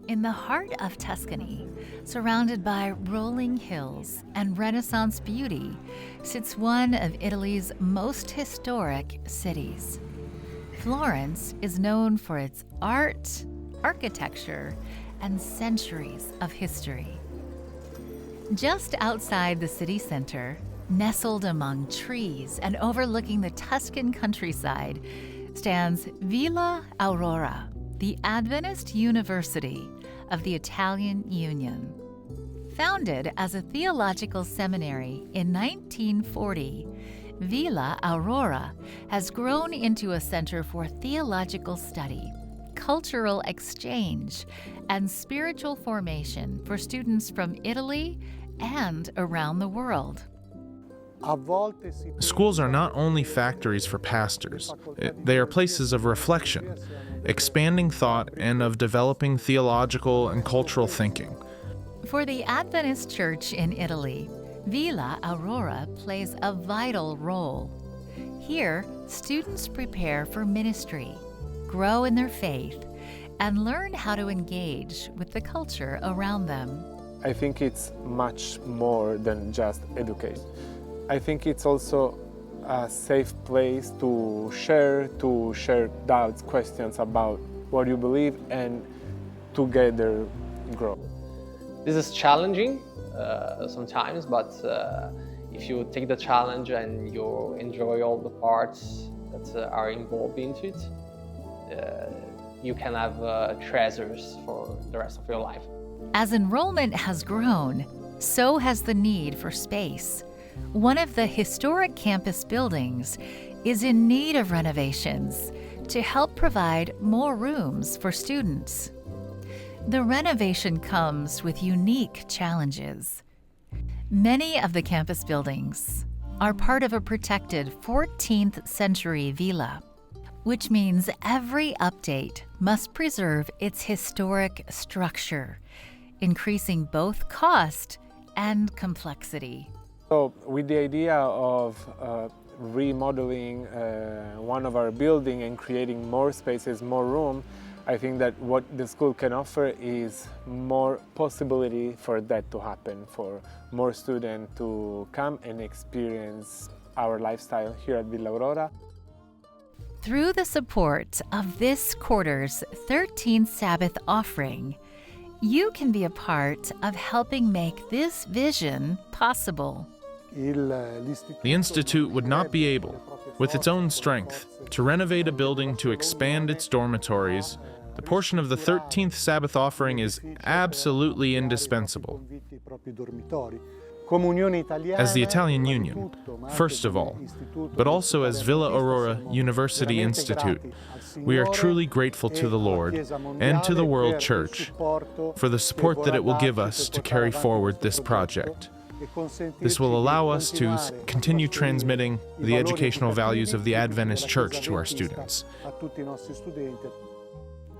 In the heart of Tuscany, surrounded by rolling hills and Renaissance beauty, sits one of Italy's most historic cities. Florence is known for its art, architecture, and centuries of history. Just outside the city center, nestled among trees and overlooking the Tuscan countryside, stands Villa Aurora, the Adventist University of the Italian Union. Founded as a theological seminary in 1940, Villa Aurora has grown into a center for theological study, cultural exchange, and spiritual formation for students from Italy and around the world. Schools are not only factories for pastors, they are places of reflection, expanding thought, and of developing theological and cultural thinking. For the Adventist Church in Italy, Villa Aurora plays a vital role. Here, students prepare for ministry, grow in their faith, and learn how to engage with the culture around them. I think it's much more than just education. I think it's also a safe place to share doubts, questions about what you believe, and together grow. This is challenging sometimes, but if you take the challenge and you enjoy all the parts that are involved into it, you can have treasures for the rest of your life. As enrollment has grown, so has the need for space. One of the historic campus buildings is in need of renovations to help provide more rooms for students. The renovation comes with unique challenges. Many of the campus buildings are part of a protected 14th century villa, which means every update must preserve its historic structure, increasing both cost and complexity. So with the idea of remodeling one of our buildings and creating more spaces, more room, I think that what the school can offer is more possibility for that to happen, for more students to come and experience our lifestyle here at Villa Aurora. Through the support of this quarter's 13th Sabbath offering, you can be a part of helping make this vision possible. The Institute would not be able, with its own strength, to renovate a building to expand its dormitories. The portion of the 13th Sabbath offering is absolutely indispensable. As the Italian Union, first of all, but also as Villa Aurora University Institute, we are truly grateful to the Lord and to the World Church for the support that it will give us to carry forward this project. This will allow us to continue transmitting the educational values of the Adventist Church to our students.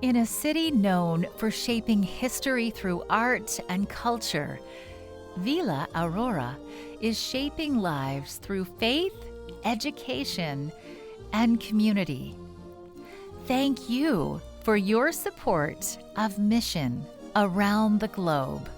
In a city known for shaping history through art and culture, Villa Aurora is shaping lives through faith, education, and community. Thank you for your support of mission around the globe.